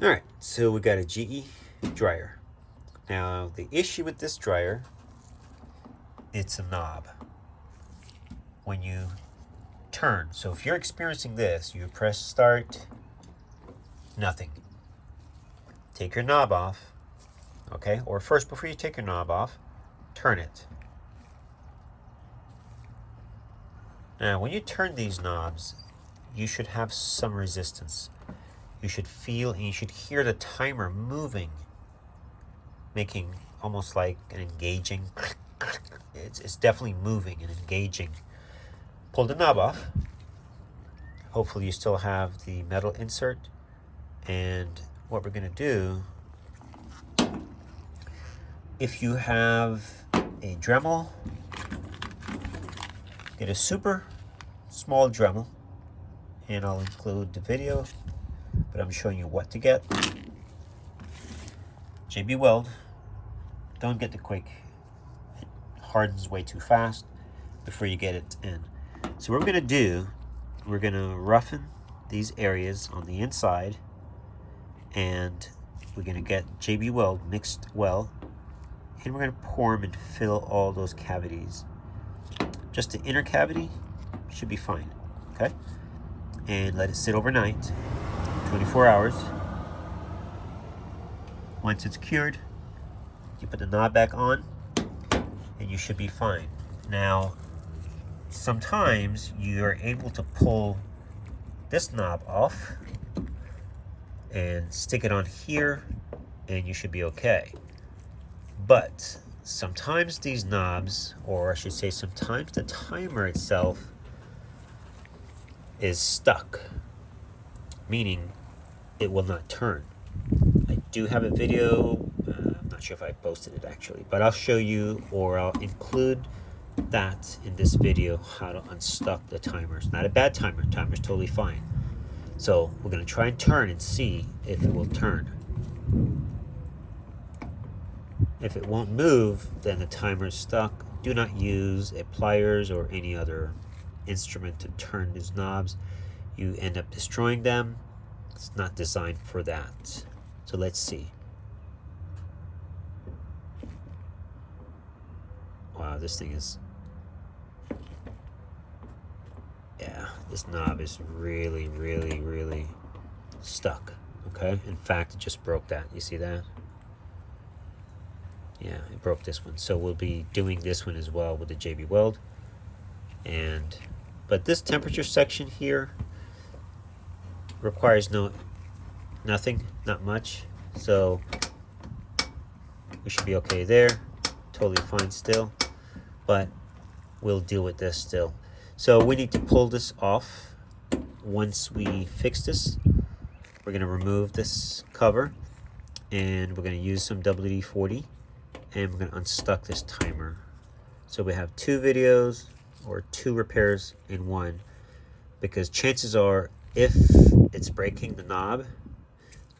All right, so we got a GE dryer. Now the issue with this dryer, it's a knob. When you turn, so if you're experiencing this, you press start, nothing. Take your knob off, okay? Or first, before you take your knob off, turn it. Now, when you turn these knobs, you should have some resistance. You should feel and you should hear the timer moving, making almost like an engaging. It's definitely moving and engaging. Pull the knob off. Hopefully you still have the metal insert. And what we're going to do, if you have a Dremel, get a super small Dremel, and I'll include the video, but I'm showing you what to get. JB Weld, don't get the quick, it hardens way too fast before you get it in. So what we're going to do, we're going to roughen these areas on the inside, and we're going to get JB Weld mixed well, and we're going to pour them and fill all those cavities. Just the inner cavity should be fine, okay? And let it sit overnight, 24 hours. Once it's cured, you put the knob back on, and you should be fine. Now, sometimes you're able to pull this knob off and stick it on here, and you should be okay. But sometimes these knobs, or I should say sometimes the timer itself is stuck, meaning it will not turn. I do have a video, I'm not sure if I posted it actually, but I'll show you, or I'll include that in this video, how to unstuck the timer. It's not a bad timer, timer's totally fine. So we're going to try and turn and see if it will turn. If it won't move, then the timer is stuck. Do not use a pliers or any other instrument to turn these knobs. You end up destroying them. It's not designed for that. So let's see. Wow, this thing is... yeah, this knob is really, really, really stuck. Okay, in fact, it just broke that. You see that? Yeah, it broke this one. So we'll be doing this one as well with the JB Weld. But this temperature section here requires nothing, not much. So we should be okay there. Totally fine still. But we'll deal with this still. So we need to pull this off. Once we fix this, we're going to remove this cover, and we're going to use some WD-40, and we're going to unstuck this timer. So we have two videos or two repairs in one, because chances are if it's breaking the knob,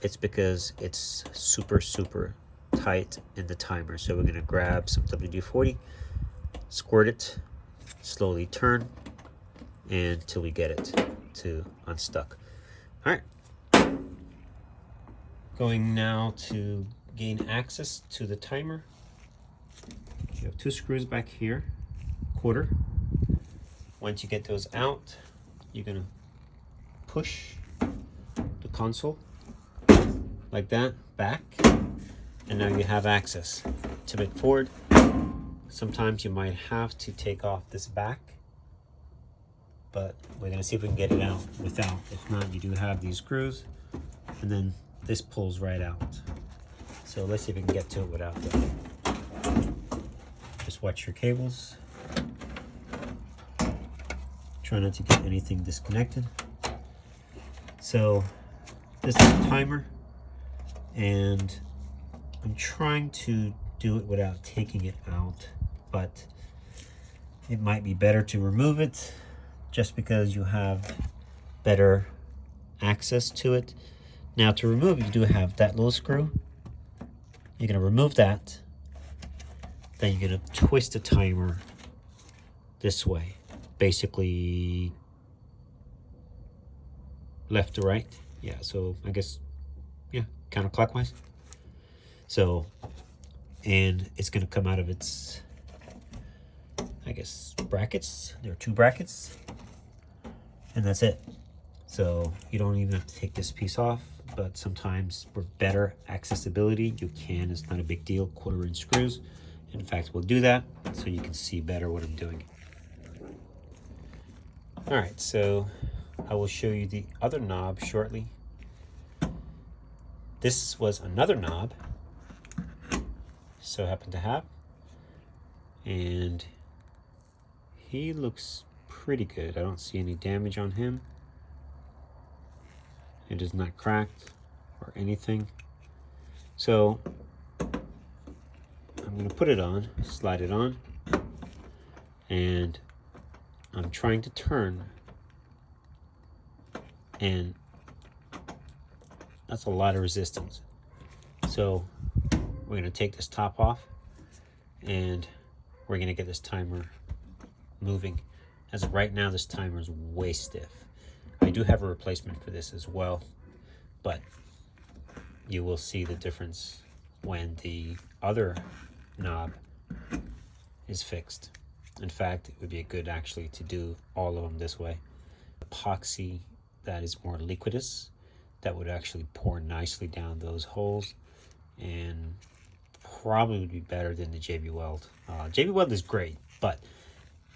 it's because it's super, super tight in the timer. So we're going to grab some WD-40, squirt it, slowly turn until we get it to unstuck. All right. Going now to gain access to the timer. You have two screws back here, quarter. Once you get those out, you're gonna push the console like that back, and now you have access. Tip it forward. Sometimes you might have to take off this back, but we're gonna see if we can get it out without. If not, you do have these screws, and then this pulls right out. So let's see if we can get to it without that. Just watch your cables. Try not to get anything disconnected. So this is the timer, and I'm trying to do it without taking it out, but it might be better to remove it just because you have better access to it. Now to remove it, you do have that little screw. You're going to remove that. Then you're going to twist the timer this way. Basically left to right. Yeah, so I guess Yeah, counterclockwise. So, and it's going to come out of its, I guess, brackets. There are 2 brackets, and that's it. So you don't even have to take this piece off, but sometimes for better accessibility, you can. It's not a big deal. 1/4" screws. In fact, we'll do that so you can see better what I'm doing. All right, so I will show you the other knob shortly. This was another knob, so happened to have, and he looks pretty good. I don't see any damage on him. It is not cracked or anything. So I'm going to put it on, slide it on, and I'm trying to turn, and that's a lot of resistance. So we're going to take this top off, and we're going to get this timer moving. As of right now, this timer is way stiff. I do have a replacement for this as well, but you will see the difference when the other knob is fixed. In fact, it would be good actually to do all of them this way. Epoxy that is more liquidous, that would actually pour nicely down those holes, and probably would be better than the JB Weld. JB Weld is great, but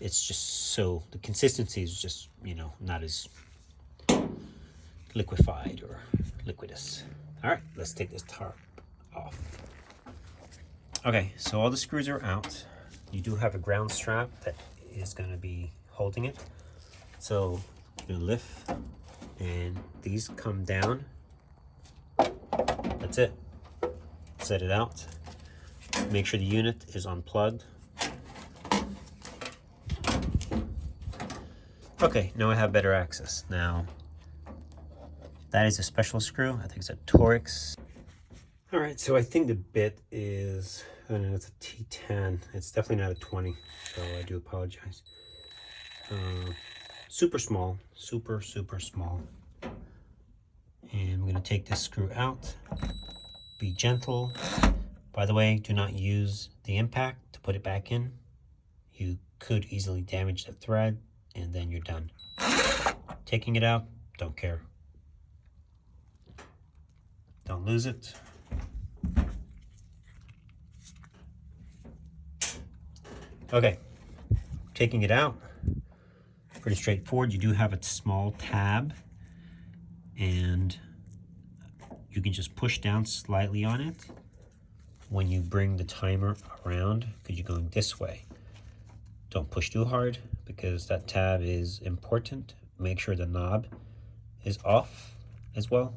it's just so, the consistency is just, you know, not as liquefied or liquidous. All right, let's take this tarp off. Okay, so all the screws are out. You do have a ground strap that is going to be holding it. So you're going to lift, and these come down. That's it. Set it out. Make sure the unit is unplugged. Okay, now I have better access. Now, that is a special screw. I think it's a Torx. All right, so I think the bit is, I don't know, it's a T10. It's definitely not a 20, so I do apologize. Super small, super small. And I'm gonna take this screw out. Be gentle. By the way, do not use the impact to put it back in. You could easily damage the thread, and then you're done. Taking it out, don't care. Don't lose it. Okay, taking it out, pretty straightforward. You do have a small tab, and you can just push down slightly on it when you bring the timer around, because you're going this way. Don't push too hard, because that tab is important. Make sure the knob is off as well.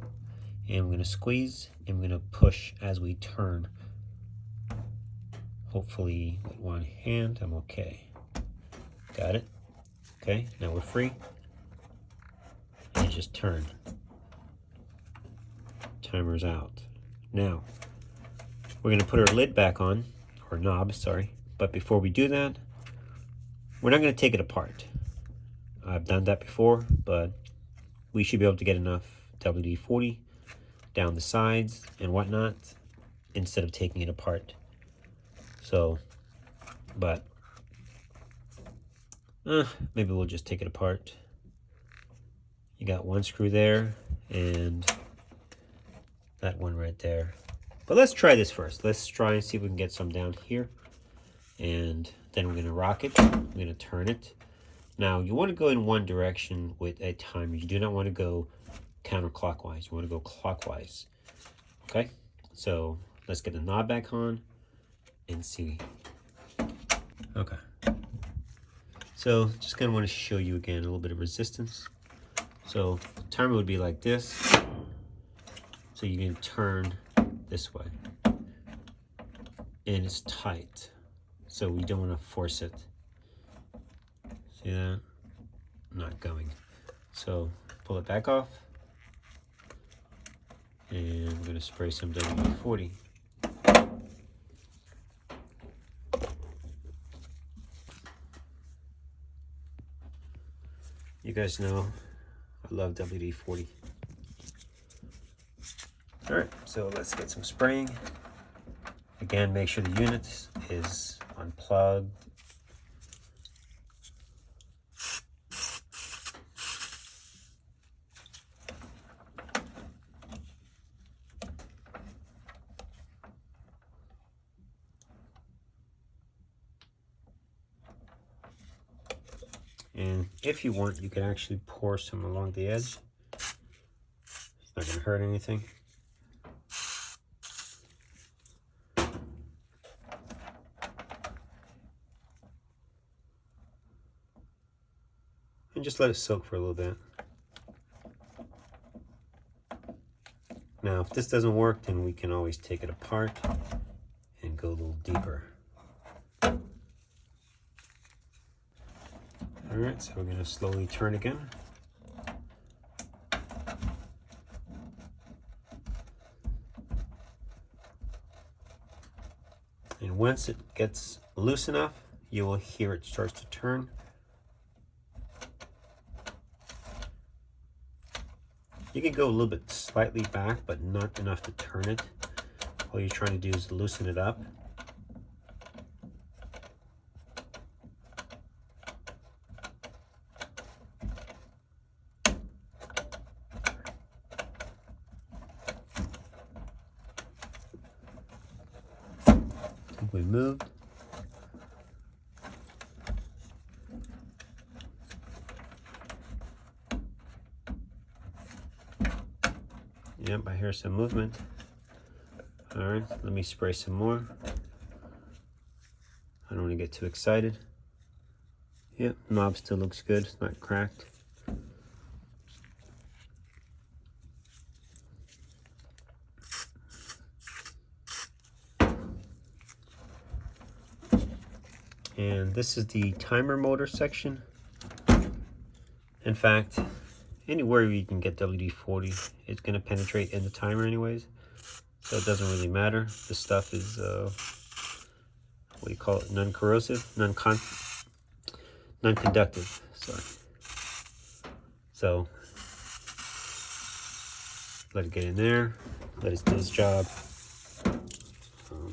And I'm going to squeeze, and I'm going to push as we turn. Hopefully with one hand, I'm okay. Got it? Okay, now we're free. And just turn. Timer's out. Now, we're gonna put our lid back on, or knob, sorry. But before we do that, we're not gonna take it apart. I've done that before, but we should be able to get enough WD-40 down the sides and whatnot instead of taking it apart. So, but maybe we'll just take it apart. You got one screw there and that one right there. But let's try this first. Let's try and see if we can get some down here. And then we're gonna rock it. We're gonna turn it. Now you want to go in one direction with a timer. You do not want to go counterclockwise. You want to go clockwise. Okay, so let's get the knob back on and see. Okay, so just kind of want to show you again a little bit of resistance. So the timer would be like this. So you can turn this way, and it's tight, so we don't want to force it. See that? Not going. So pull it back off, and I'm going to spray some WD-40. You guys know I love WD-40. All right, so let's get some spraying. Again, make sure the unit is unplugged. And if you want, you can actually pour some along the edge. It's not going to hurt anything. And just let it soak for a little bit. Now, if this doesn't work, then we can always take it apart and go a little deeper. All right, so we're going to slowly turn again. And once it gets loose enough, you will hear it starts to turn. You can go a little bit slightly back, but not enough to turn it. All you're trying to do is loosen it up. We moved. Yep, I hear some movement. All right, let me spray some more. I don't want to get too excited. Yep, knob still looks good. It's not cracked. And this is the timer motor section. In fact, anywhere you can get WD-40, it's going to penetrate in the timer anyways. So it doesn't really matter. This stuff is, what do you call it? Non-corrosive? Non-conductive. Sorry. So, let it get in there. Let it do its job.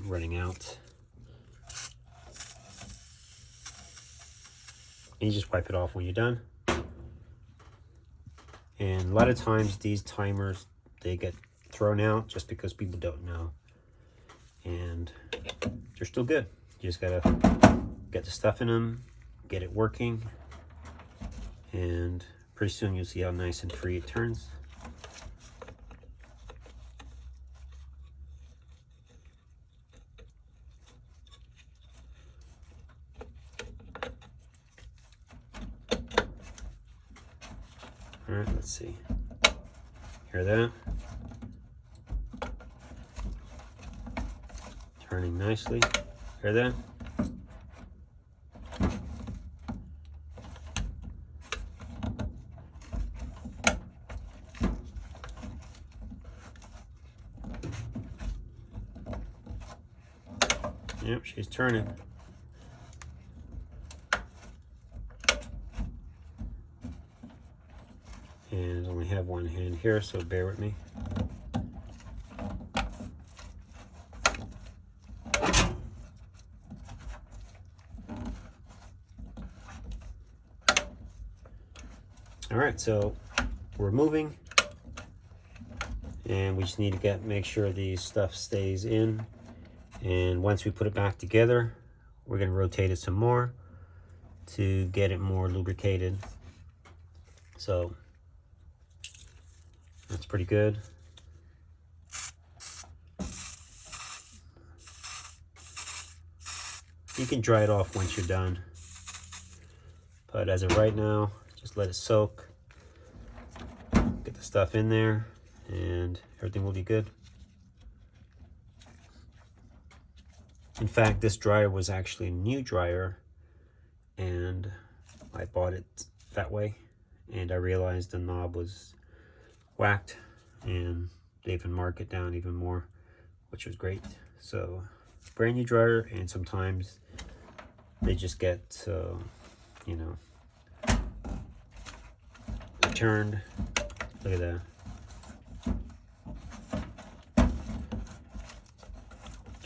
Running out. And you just wipe it off when you're done. And a lot of times these timers, they get thrown out just because people don't know. And they're still good. You just gotta get the stuff in them, get it working, and pretty soon you'll see how nice and free it turns. All right, let's see. Hear that? Turning nicely. Hear that? Yep, she's turning. And I only have one hand here, so bear with me. All right, so we're moving, and we just need to make sure the stuff stays in. And once we put it back together, we're going to rotate it some more to get it more lubricated. So that's pretty good. You can dry it off once you're done, but as of right now, just let it soak, get the stuff in there, and everything will be good. In fact, this dryer was actually a new dryer, and I bought it that way, and I realized the knob was whacked, and they even mark it down even more, which was great. So brand new dryer, and sometimes they just get you know, returned. Look at that.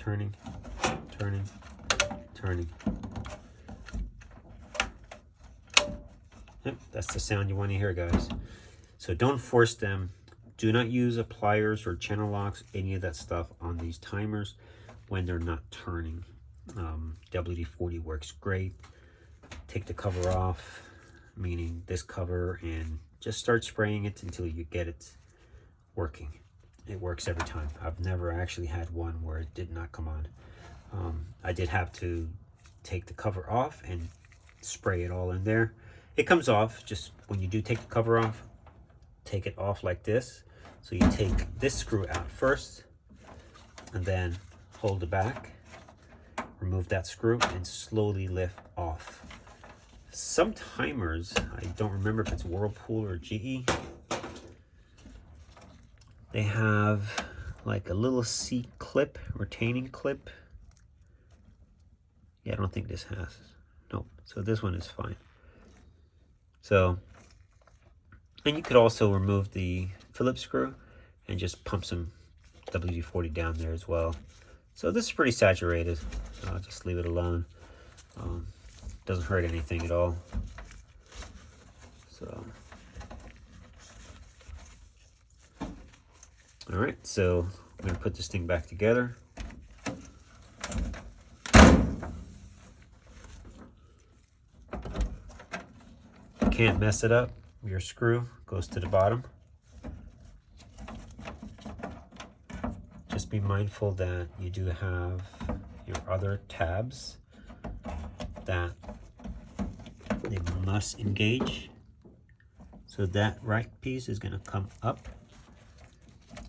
turning, turning, turning. Yep, that's the sound you want to hear, guys. So don't force them. Do not use pliers or channel locks, any of that stuff on these timers when they're not turning. WD-40 works great. Take the cover off, meaning this cover, and just start spraying it until you get it working. It works every time. I've never actually had one where it did not come on. I did have to take the cover off and spray it all in there. It comes off. Just when you do take the cover off, take it off like this. So you take this screw out first and then hold the back, remove that screw, and slowly lift off. Some timers, I don't remember if it's Whirlpool or GE, they have like a little C clip, retaining clip. Yeah, I don't think this has. Nope. So this one is fine. So, and you could also remove the Phillips screw and just pump some WD-40 down there as well. So this is pretty saturated. I'll just leave it alone. Doesn't hurt anything at all. So, all right. So I'm gonna put this thing back together. You can't mess it up. Your screw goes to the bottom. Just be mindful that you do have your other tabs that they must engage. So that right piece is going to come up.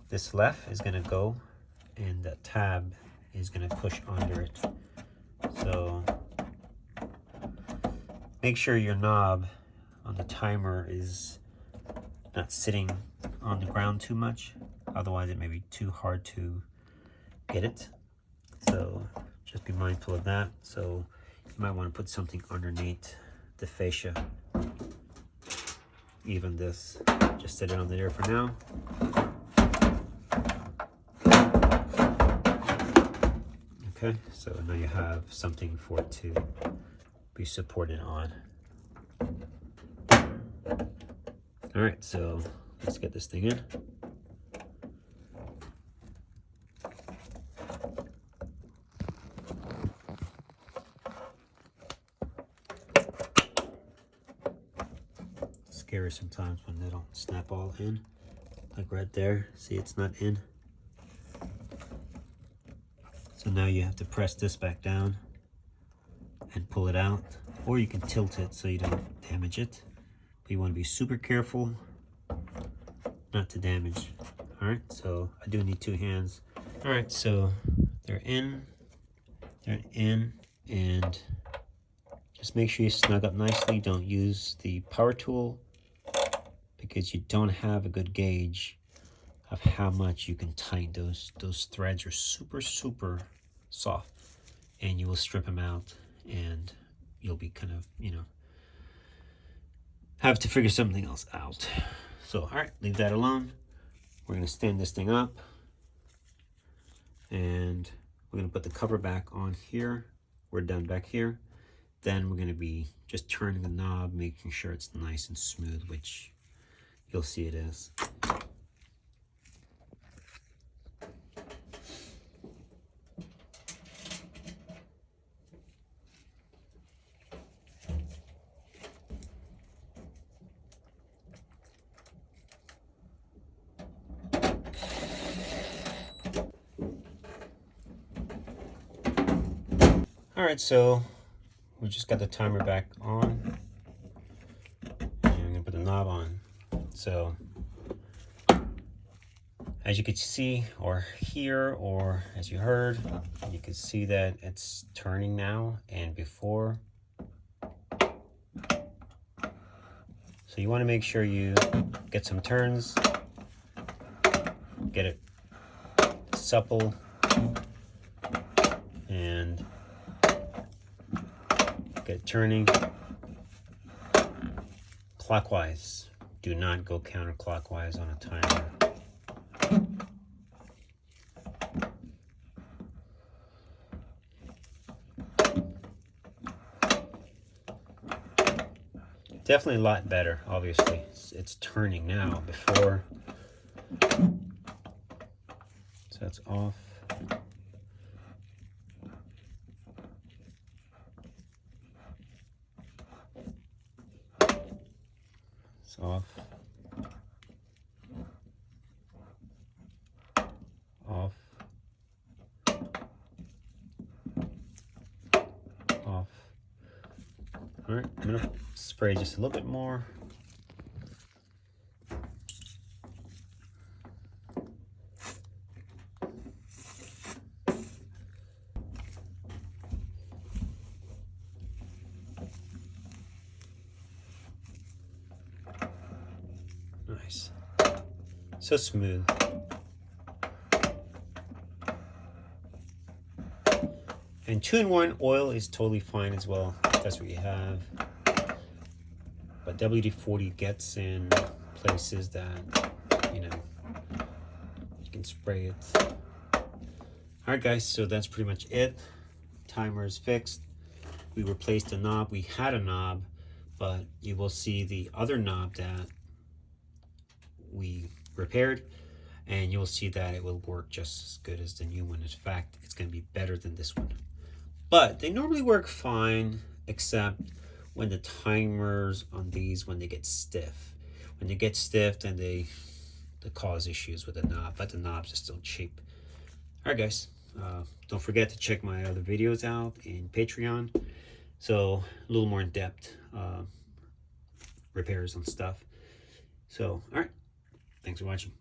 This left is going to go, and that tab is going to push under it. So make sure your knob on the timer is not sitting on the ground too much. Otherwise it may be too hard to get it. So just be mindful of that. So you might want to put something underneath the fascia. Even this, just set it on there for now. Okay, so now you have something for it to be supported on. All right, so let's get this thing in. Scary sometimes when they don't snap all in, like right there. See, it's not in. So now you have to press this back down and pull it out, or you can tilt it so you don't damage it. But you want to be super careful not to damage. All right, so I do need two hands. All right, so they're in, and just make sure you snug up nicely. Don't use the power tool because you don't have a good gauge of how much you can tighten. Those threads are super soft, and you will strip them out, and you'll be kind of, have to figure something else out. So, all right, leave that alone. We're going to stand this thing up, and we're going to put the cover back on here. We're done back here. Then we're going to be just turning the knob, making sure it's nice and smooth, which you'll see it is. All right, so we just got the timer back on, and I'm gonna put the knob on. So as you could see or hear, or as you heard, you can see that it's turning now and before. So you want to make sure you get some turns, get it supple, and get it turning clockwise. Do not go counterclockwise on a timer. Definitely a lot better, obviously. It's turning now. Before, so that's off. It's off. Off. Off. All right, I'm gonna spray just a little bit more. Nice. So smooth. And 2-in-1 oil is totally fine as well. That's what you have. But WD-40 gets in places that, you know, you can spray it. Alright guys, so that's pretty much it. Timer is fixed. We replaced the knob. We had a knob, but you will see the other knob that we repaired, and you'll see that it will work just as good as the new one. In fact, it's going to be better than this one. But they normally work fine, except when the timers on these, when they get stiff. When they get stiff, then they cause issues with the knob, but the knobs are still cheap. All right, guys. Don't forget to check my other videos out in Patreon. So a little more in-depth repairs and stuff. So, all right. Thanks for watching.